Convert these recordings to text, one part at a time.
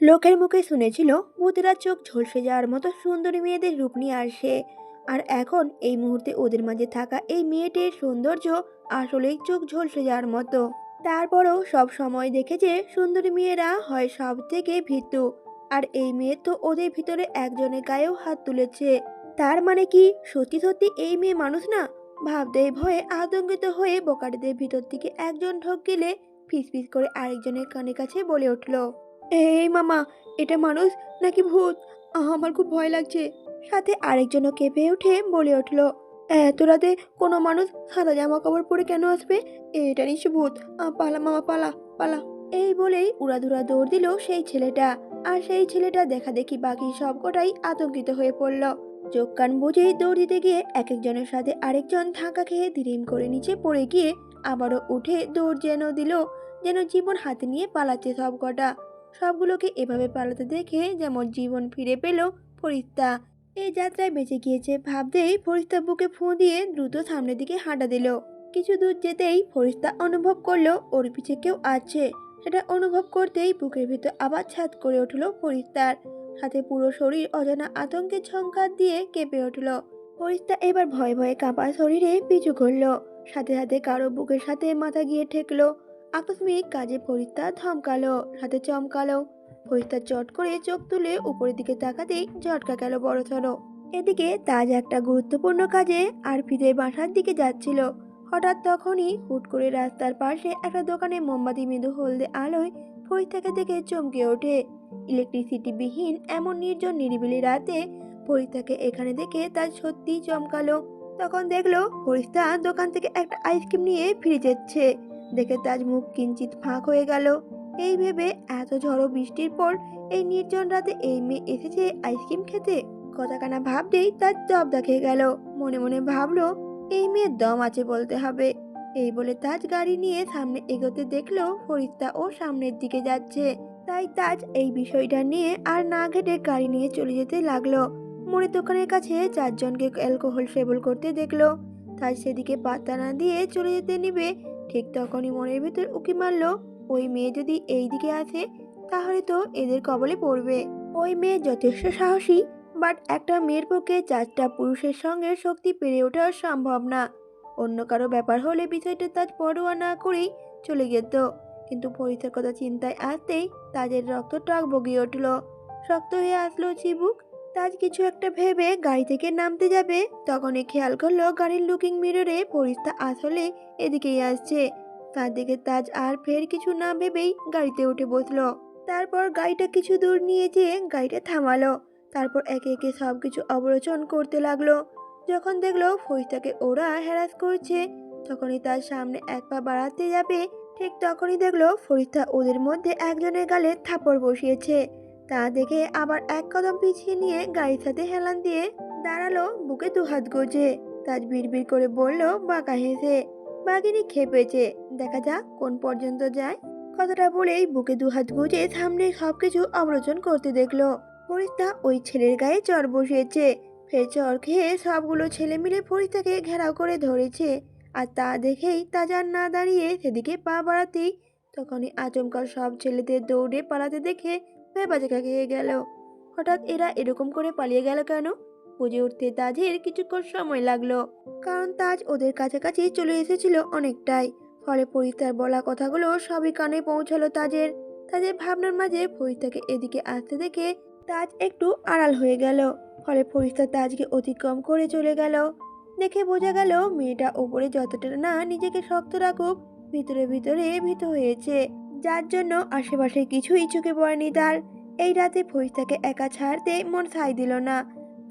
লোকের মুখে শুনেছিল ভূতেরা চোখ ঝলসে যাওয়ার মতো সুন্দরী মেয়েদের রূপ নিয়ে আসে। আর এখন এই মুহূর্তে ওদের মাঝে থাকা এই মেয়েটির সৌন্দর্য আসলেই চোখ ঝলসে যাওয়ার মতো। তারপরেও সব সময় দেখেছে সুন্দরী মেয়েরা হয় সব থেকে ভীতু, আর এই মেয়ে তো ওদের ভিতরে একজনের গায়েও হাত তুলেছে। তার মানে কি সত্যি সত্যি এই মেয়ে মানুষ না? ভাবতে ভয়ে আতঙ্কিত হয়ে বোকাটিদের ভিতর থেকে একজন ঢোক গেলে ফিসফিস করে আরেকজনের কানে কাছে বলে উঠল, এই মামা, এটা মানুষ নাকি ভূত? আমার খুব ভয় লাগছে। সাথে আরেকজনও কেঁপে উঠে বলে উঠল, এত রাতে কোনো মানুষ সাদা জামা কাপড় পরে কেন আসবে? এটা নিশ্চয় ভূত। পালা মামা, পালা পালা। এই বলেই উড়াধুরা দৌড় দিল সেই ছেলেটা। আর সেই ছেলেটা দেখা দেখি বাকি সবকটাই আতঙ্কিত হয়ে পড়ল। চোখ কান বুঝেই দৌড় দিতে গিয়ে এক একজনের সাথে আরেকজন ধাক্কা খেয়ে ধীরেম করে নিচে পড়ে গিয়ে আবারও উঠে দৌড় যেন দিল, যেন জীবন হাতে নিয়ে পালাচ্ছে সবকটা। সবগুলোকে এভাবে পালাতে দেখে যেমন জীবন ফিরে পেল ফরিস্তা। এই যাত্রায় বেঁচে গিয়েছে ভাবতেই ফরিস্তা বুকে ফুঁ দিয়ে দ্রুত সামনের দিকে হাঁটা দিল। কিছু দূর যেতেই ফরিস্তা অনুভব করলো ওর পিছে কেউ আছে। সেটা অনুভব করতেই বুকের ভিতর আবার ছাদ করে উঠল ফরিস্তার। সাথে পুরো শরীর অজানা আতঙ্কের ঝংকার দিয়ে কেঁপে উঠল। ফরিস্তা এবার ভয়ে ভয়ে কাঁপা শরীরে পিছু করলো। সাথে সাথে কারো বুকের সাথে মাথা গিয়ে ঠেকলো। আকস্মিক কাজে ফরিস্তা থমকালো, সাথে চমকালো। ফরিস্তা চট করে চোখ তুলে উপরের দিকে তাকাতেই ঝটকা গেল বড়সড়। এদিকে তাজ একটা গুরুত্বপূর্ণ কাজে আর ফিরে বাসার দিকে যাচ্ছিল। হঠাৎ তখনই হুট করে রাস্তার পাশে একটা দোকানে মোমবাতি মৃদু হলদে আলোয় ফরিস্তাকে দেখে চমকে ওঠে। ইলেকট্রিসিটি বিহীন এমন নির্জন নিরিবিলি রাতে ফরিস্তাকে এখানে দেখে তার সত্যি চমকালো। তখন দেখলো ফরিস্তা দোকান থেকে একটা আইসক্রিম নিয়ে ফিরে যাচ্ছে। দেখে তাজ মুখ কিঞ্চিত ফাঁক হয়ে গেল। এই ভেবে এত ঝড়ো বৃষ্টির পর এই নির্জন রাতে এই মেয়ে এসেছে আইসক্রিম খেতে। কথাখানা ভাবতেই তার জব্দা খেয়ে গেল। মনে মনে ভাবলো, এই মেয়ের দম আছে বলতে হবে। এই বলে তাজ গাড়ি নিয়ে সামনে এগোতে দেখলো ফরিস্তা ও সামনের দিকে যাচ্ছে। তাই তাজ এই বিষয়টা নিয়ে আর না ঘেটে গাড়ি নিয়ে চলে যেতে লাগলো। মুড়ির দোকানের কাছে চারজনকে অ্যালকোহল সেবন করতে দেখলো। তাজ সেদিকে পাত্তা না দিয়ে চলে যেতে নিবে, ঠিক তখনই মনের ভিতর উকি মারলো, ওই মেয়ে যদি এই দিকে আসে তাহলে তো এদের কবলে পড়বে। ওই মেয়ে যথেষ্ট সাহসী, বাট একটা মেয়ের পক্ষে চারটা পুরুষের সঙ্গে শক্তি পেরে ওঠা সম্ভব না। অন্য কারো ব্যাপার হলে বিষয়টা তাজ পরোয়া না করেই চলে যেত। কিন্তু ফরিস্তার কথা চিন্তায় আসতেই তাজের রক্ত টক বগিয়ে উঠল, শক্ত হয়ে আসলো চিবুক। তাজ কিছু একটা ভেবে গাড়ি থেকে নামতে যাবে, তখনই খেয়াল করলো গাড়ির লুকিং মিররে ফরিস্তা আসলে এদিকেই আসছে। তার দিকে তাজ আর ফের কিছু না ভেবেই গাড়িতে উঠে বসলো। তারপর গাড়িটা কিছু দূর নিয়ে যেয়ে গাড়িটা থামালো। তারপর একে একে সবকিছু অবলোকন করতে লাগলো। যখন দেখলো ফরিস্তাকে ওরা হ্যারাস করছে, তখনই তার সামনে এক পা বাড়াতে যাবে, ঠিক তখনই দেখলো ফরিস্তা ওদের মধ্যে একজনের গালে থাপড় বসিয়েছে। তা দেখে আবার এক কদম পিছিয়ে নিয়ে গাড়ির সাথে হেলান দিয়ে দাঁড়ালো, বুকে দুহাত গুজে। তাজ বিড়বিড় করে বলল বাঁকা হেসে, বাঘিনী খেপেছে, দেখা যাক কোন পর্যন্ত যায়। কথাটা বলেই বুকে দুহাত গুজে সামনে সবকিছু অবলোকন করতে দেখলো ফরিস্তা ওই ছেলের গায়ে চড় বসিয়েছে। ফের চড় খেয়ে সবগুলো ছেলে মিলে ফরিস্তাকে ঘেরাও করে ধরেছে। আর তা দেখেই তাজার না দাঁড়িয়ে সেদিকে পা বাড়াতেই তখনই আচমকা সব ছেলেদের দৌড়ে পালাতে দেখে ভেবাচাকা খেয়ে গেল। হঠাৎ এরা এরকম করে পালিয়ে গেল কেন? বুঝে উঠতে তাজের কিছুক্ষণ সময় লাগলো, কারণ তাজ ওদের কাছাকাছি চলে এসেছিল অনেকটাই। ফলে ফরিস্তার বলা কথাগুলো সবই কানে পৌঁছালো তাজের। তাজের ভাবনার মাঝে ফরিস্তাকে এদিকে আসতে দেখে তাজ একটু আড়াল হয়ে গেল। ফলে ফরিস্তা তাজকে অতিক্রম করে চলে গেল। দেখে বোঝা গেল মেয়েটা ওপরে যতটা না নিজেকে শক্ত রাখুক, ভিতরে ভিতরে ভীত হয়েছে, যার জন্য আশেপাশে কিছুই চোখে পড়েনি তার। এই রাতে ফরিস্তাকে একা ছাড়তে মন সায় দিল না।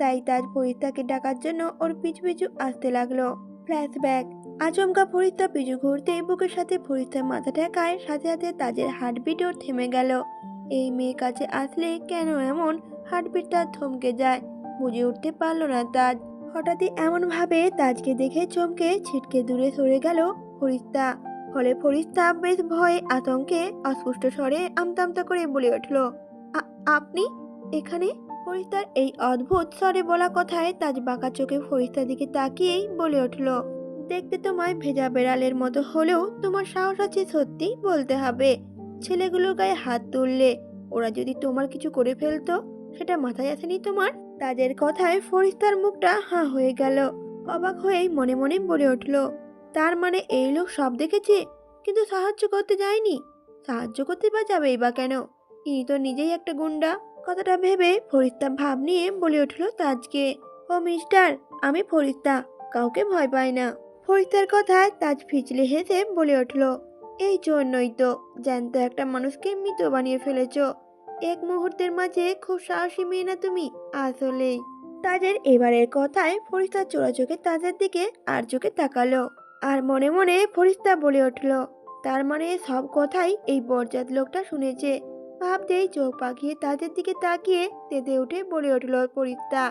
তাই তাজ ফরিস্তাকে ডাকার জন্য ওর পিছু পিছু আসতে লাগলো। ফ্ল্যাশব্যাক। আচমকা ফরিস্তা পিছু ঘুরতে বুকের সাথে ফরিস্তার মাথা ঠেকায়, সাথে সাথে তাজের হার্টবিটও থেমে গেল। এই মেয়ে কাছে আসলে কেন এমন হার্টবিট তার থমকে যায়, বুঝে উঠতে পারলো না তাজ। হঠাৎই এমন ভাবে তাজকে দেখে চমকে ছিটকে দূরে সরে গেল ফরিস্তা। ফলে ফরিস্তা বেশ ভয়ে আতঙ্কে অস্পষ্ট স্বরে আমতা আমতা করে বলে উঠল, আপনি এখানে? ফরিস্তার এই অদ্ভুত স্বরে বলা কথায় তাজ বাঁকা চোখে ফরিস্তার দিকে তাকিয়েই বলে উঠল, দেখতে তোমায় ভেজা বেড়ালের মতো হলেও তোমার সাহস আছে সত্যি বলতে হবে। ছেলেগুলোর গায়ে হাত তুললে, ওরা যদি তোমার কিছু করে ফেলতো, সেটা মাথায় আসেনি তোমার? তাজের কথায় ফরিস্তার মুখটা হাঁ হয়ে গেল। অবাক হয়েই মনে মনে বলে উঠল, তার মানে এই লোক সব দেখেছে, কিন্তু সাহায্য করতে যায়নি। সাহায্য করতে বা যাবেই বা কেন? ইনি তো নিজেই একটা গুন্ডা। কথাটা ভেবে ফরিস্তা ভাব নিয়ে বলে উঠল তাজকে, ও মিস্টার, আমি ফরিস্তা, কাউকে ভয় পাই না। ফরিস্তার কথায় তাজ ফিচলে হেসে বলে উঠল, এই জন্যই তো জ্যান্ত একটা মানুষকে মৃত বানিয়ে ফেলেছ। এক মুহূর্তের মাঝে খুব সাহসী মেয়ে না তুমি আসলেই। তাজের এবারের কথায় ফরিস্তা চোরা চোখে তাজের দিকে আর চোখে তাকালো। আর মনে মনে ফরিস্তা বলে উঠল, তার মানে সব কথাই এই বজ্জাত লোকটা শুনেছে। ভাবতেই চোখ পাকিয়ে তাজের দিকে তাকিয়ে তেতে উঠে বলে উঠল ফরিস্তা,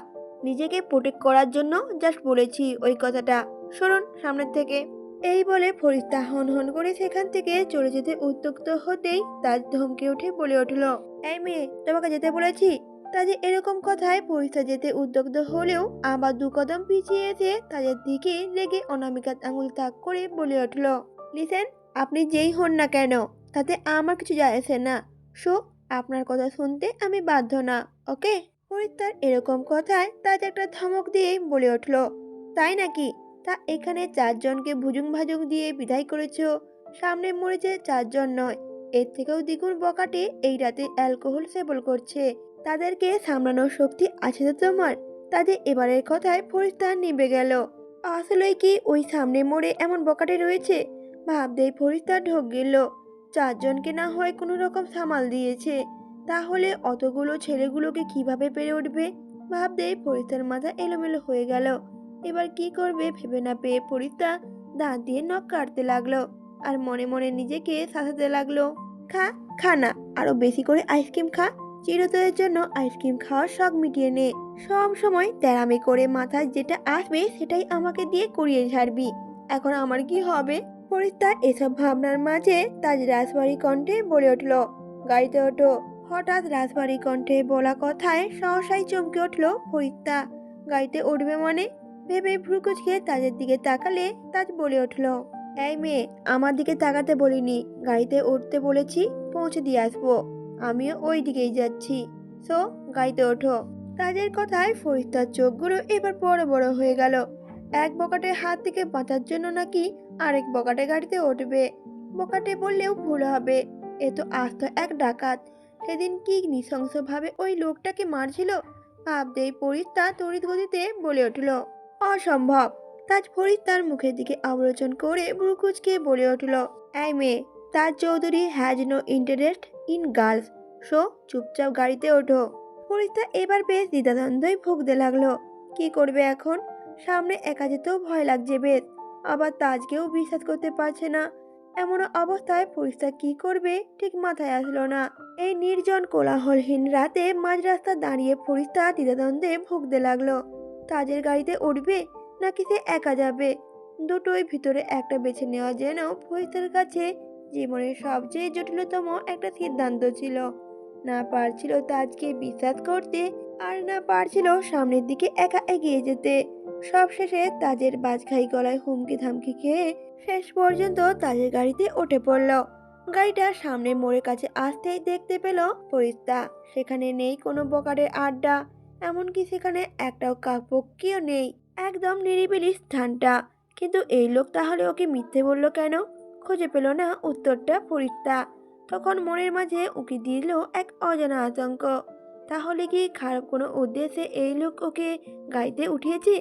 নিজেকে প্রোটেক্ট করার জন্য জাস্ট বলেছি ওই কথাটা, সরুন সামনের থেকে। এই বলে ফরিস্তা হন হন করে সেখান থেকে চলে যেতে উদ্যুক্ত হতেই তাজ ধমকে উঠে বলে উঠল, এই মেয়ে, তোমাকে যেতে বলেছি। তাজের এরকম কথায় ফরিস্তা যেতে উদ্যুক্ত হলেও আবার দু কদম পিছিয়ে এসে তাজের দিকে লেগে অনামিকার আঙুল তাক করে বলে উঠল, লিসেন, আপনি যেই হন না কেন তাতে আমার কিছু যায় আসে না। সো আপনার কথা শুনতে আমি বাধ্য না, ওকে? ফরিস্তার এরকম কথায় তাজ একটা ধমক দিয়ে বলে উঠল, তাই নাকি? তা এখানে চারজনকে ভুজুং ভাজুং দিয়ে বিদায় করেছো, সামনে মরেছে চারজন নয়, এর থেকেও দ্বিগুণ বকাটে এই রাতে অ্যালকোহল সেবন করছে। তাদেরকে সামলানোর শক্তি আছে তো তোমার? তাদের এবারের কথায় ফরিস্তা নিভে গেল। আসলে কি ওই সামনে মোড়ে এমন বকাটে রয়েছে? ভাবতেই ফরিস্তা ঢোক গেল। চারজনকে না হয় কোনো রকম সামাল দিয়েছে, তাহলে অতগুলো ছেলেগুলোকে কিভাবে পেরে উঠবে? ভাবতেই ফরিস্তার মাথা এলোমেলো হয়ে গেল। এবার কি করবে ভেবে না পেয়ে ফরিস্তা দাঁত দিয়ে নখ কাটতে লাগলো আর মনে মনে নিজেকে শাসাতে লাগলো, খা, খা না, আরো বেশি করে আইসক্রিম খা। চিরতরের জন্য আইসক্রিম খাওয়ার শখ মিটিয়ে নে। সব সময় তেরামি করে মাথায় যেটা আসবে সেটাই আমাকে দিয়ে করিয়ে ছাড়বি। এখন আমার কি হবে? ফরিস্তা এসব ভাবনার মাঝে তাজ রাজবাড়ি কণ্ঠে বলে উঠল, গাড়িতে ওঠো। হঠাৎ রাজবাড়ি কণ্ঠে বলা কথায় সহসাই চমকে উঠল ফরিস্তা। গাড়িতে উঠবে মানে? ভেবে ভ্রুকুচকে তাজের দিকে তাকালে তাজ বলে উঠল, এই মেয়ে, আমার দিকে তাকাতে বলিনি, গাড়িতে উঠতে বলেছি, পৌঁছে দিয়ে আসবো। আমিও ওই দিকেই যাচ্ছি। সো গাড়িতে ওঠো। তাজের কথায় ফরিস্তার চোখগুলো এবার বড় বড় হয়ে গেল। এক বকাটের হাত থেকে বাঁচার জন্য নাকি আরেক বকাটে গাড়িতে উঠবে। বকাটে বললেও ভুল হবে, এ তো আস্ত এক ডাকাত। সেদিন কি নৃশংসভাবে ওই লোকটাকে মারছিল। ভাবতেই ফরিস্তা তড়িৎ গতিতে বলে উঠল, অসম্ভব। তাজ ফরিস্তার মুখের দিকে অবলোচন করে ভ্রুকুচকে বলে উঠল, এই মেয়ে, Taj Chowdhury has no interest in girls, so চুপচাপ গাড়িতে ওঠো। ফরিস্তা এবার বেশ দ্বিধাদ্বন্দ্বই ভুগতে লাগলো। কি করবে এখন? সামনে একা যেতেও ভয় লাগছে বেশ, আবার তাজকেও বিশ্বাস করতে পারছে না। এমন অবস্থায় ফরিস্তা কি করবে ঠিক মাথায় আসলো না। এই নির্জন কোলাহলহীন রাতে মাঝ রাস্তা দাঁড়িয়ে ফরিস্তা দ্বিধাদ্বন্দ্বে ভুগতে লাগলো। তাজের গাড়িতে উঠবে নাকি সে একা যাবে? দুটোই ভিতরে একটা বেছে নেওয়া যেন ফরিস্তার কাছে জীবনের সবচেয়ে জটিলতম একটা সিদ্ধান্ত ছিল। না পারছিল তাজকে বিশ্বাস করতে, আর না পারছিল সামনের দিকে একা এগিয়ে যেতে। সবশেষে তাজের বাজখাই গলায় হুমকি ধামকি খেয়ে শেষ পর্যন্ত তাজের গাড়িতে উঠে পড়ল। গাড়িটা সামনে মোড়ের কাছে আসতেই দেখতে পেল ফরিস্তা। সেখানে নেই কোনো বকারের আড্ডা, এমনকি সেখানে একটাও কাকপক্ষীও নেই। একদম নিরিবিলি স্থানটা। কিন্তু এই লোক তাহলে ওকে মিথ্যে বলল কেন? খুঁজে পেল না উত্তরটা ফরিস্তা। তখন মনের মাঝে উকি দিল এক অজানা আতঙ্ক। তাহলে কি খারাপ কোনো উদ্দেশ্যে এই লোক ওকে গাড়িতে উঠিয়েছে?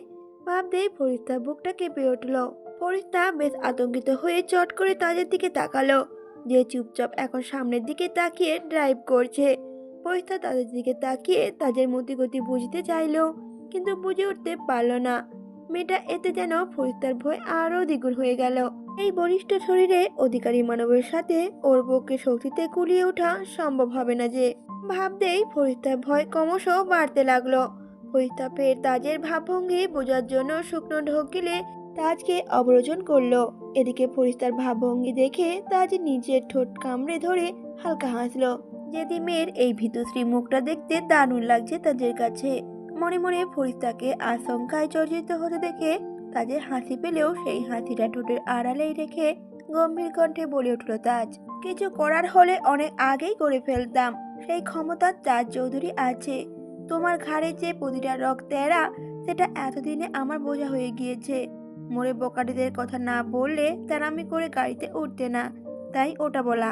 ভাবতেই ফরিস্তার বুকটা কেঁপে উঠল। ফরিস্তা বেশ আতঙ্কিত হয়ে চট করে তাজের দিকে তাকালো, যে চুপচাপ এখন সামনের দিকে তাকিয়ে ড্রাইভ করছে। ফরিস্তা তাদের দিকে তাকিয়ে তাজের মতিগতি বুঝতে চাইলো, কিন্তু বুঝে উঠতে পারল না। মেয়েটা এতে যেন ফরিস্তার ভয় আরো দ্বিগুণ হয়ে গেল। এই বলিষ্ঠ শরীরে অধিকারী মানবের সাথে ওর পক্ষে শক্তিতে কুলিয়ে ওঠা সম্ভব হবে না যে। ভাবতেই ফরিস্তার ভয় ক্রমশ বাড়তে লাগলো। ফরিস্তা ফের তাজের ভাবভঙ্গি বোঝার জন্য শুকনো ঢোক গিলে তাজকে অবলোকন করলো। এদিকে ফরিস্তার ভাবভঙ্গি দেখে তাজ নিজের ঠোঁট কামড়ে ধরে হালকা হাসলো। যেদি মেয়ের এই ভীতুশ্রী মুখটা দেখতে দারুণ লাগছে তাজের কাছে। মনে মনে ফরিস্তাকে আশঙ্কায় জর্জরিত হতে দেখে তাজের হাসি পেলেও সেই হাসিটা ঠোঁটের আড়ালেই রেখে গম্ভীর কণ্ঠে বলে উঠল তাজ, কিছু করার হলে অনেক আগেই করে ফেলতাম, সেই ক্ষমতা তাজ চৌধুরী আছে। তোমার ঘাড়ে যে প্রতিটা রক তেরা, সেটা এতদিনে আমার বোঝা হয়ে গিয়েছে। মোড়ে বোকাটিদের কথা না বললে তেরামি করে গাড়িতে উঠতে না, তাই ওটা বলা।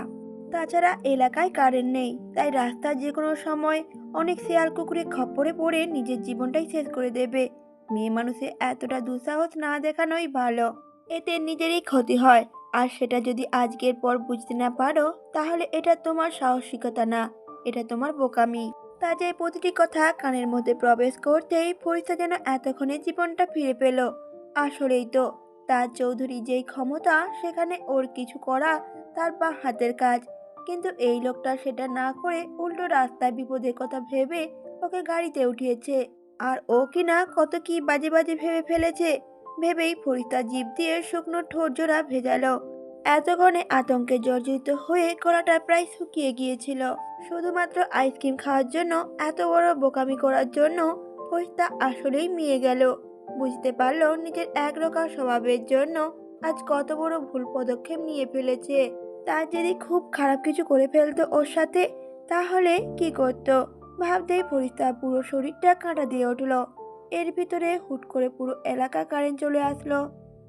তাছাড়া এলাকায় কারেন্ট নেই, তাই রাস্তার যে কোনো সময় অনেক শেয়াল কুকুরে খপ্পরে পড়ে নিজের জীবনটাই শেষ করে দেবে। মেয়ে মানুষে এতটা দুঃসাহস না দেখানোই ভালো, এতে নিজেরই ক্ষতি হয়। আর সেটা যদি আজকের পর বুঝতে না পারো, তাহলে এটা তোমার সাহসিকতা না, এটা তোমার বোকামি। তাজের প্রতিটি কথা কানের মধ্যে প্রবেশ করতেই ফরিস্তা যেন এতক্ষণে জীবনটা ফিরে পেল। আসলেই তো, তাজ চৌধুরী যেই ক্ষমতা, সেখানে ওর কিছু করা তার বা হাতের কাজ। কিন্তু এই লোকটা সেটা না করে উল্টো রাস্তায় বিপদের কথা ভেবে ওকে গাড়িতে উঠিয়েছে। আর ও কিনা কত কি বাজে বাজে ভেবে ফেলেছে। ভেবেই ফরিস্তা জিভ দিয়ে শুকনো ঠোঁট জোড়া ভেজালো। এতক্ষণে আতঙ্কে জর্জরিত হয়ে গলাটা প্রায় শুকিয়ে গিয়েছিল। শুধুমাত্র আইসক্রিম খাওয়ার জন্য এত বড় বোকামি করার জন্য ফরিস্তা আসলেই মিয়ে গেল। বুঝতে পারলো নিজের একরোখা স্বভাবের জন্য আজ কত বড় ভুল পদক্ষেপ নিয়ে ফেলেছে। তার যদি খুব খারাপ কিছু করে ফেলতো ওর সাথে, তাহলে কি করতো ভাবতেই ফরিস্তার পুরো শরীরটা কাঁটা দিয়ে উঠল। এর ভিতরে হুট করে পুরো এলাকা কারেন্ট চলে আসলো।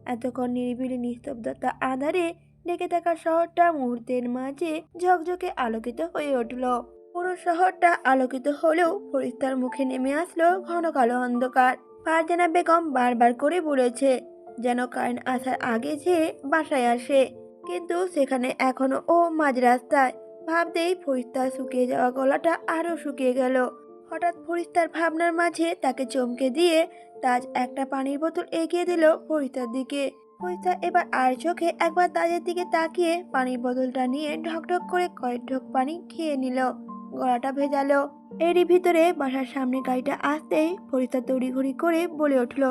এতক্ষণ নিরিবিলি নিস্তব্ধতা আঁধারে ঢেকে থাকা শহরটা মুহূর্তের মাঝে ঝকঝকে আলোকিত হয়ে উঠল। পুরো শহরটা আলোকিত হলেও ফরিস্তার মুখে নেমে আসলো ঘন কালো অন্ধকার। ফারজানা বেগম বারবার করে বলেছে যেন কারেন্ট আসার আগে যে বাসায় আসে, কিন্তু সেখানে এখনো ও মাঝ রাস্তায়। ভাবতেই ফরিস্তার শুকিয়ে যাওয়া গলাটা আরো শুকিয়ে গেল। হঠাৎ ফরিস্তার ভাবনার মাঝে তাকে চমকে দিয়ে তাজ একটা পানির বোতল এগিয়ে দিল ফরিস্তার দিকে। ফরিস্তা এবার আর চোখে একবার তাজের দিকে তাকিয়ে পানির বোতলটা নিয়ে ঢকঢক করে কয়েক ঢোক পানি খেয়ে নিল। গলাটা ভেজালো। এরই ভিতরে বাসার সামনে গাড়িটা আসতেই ফরিস্তা তড়িঘড়ি করে বলে উঠল,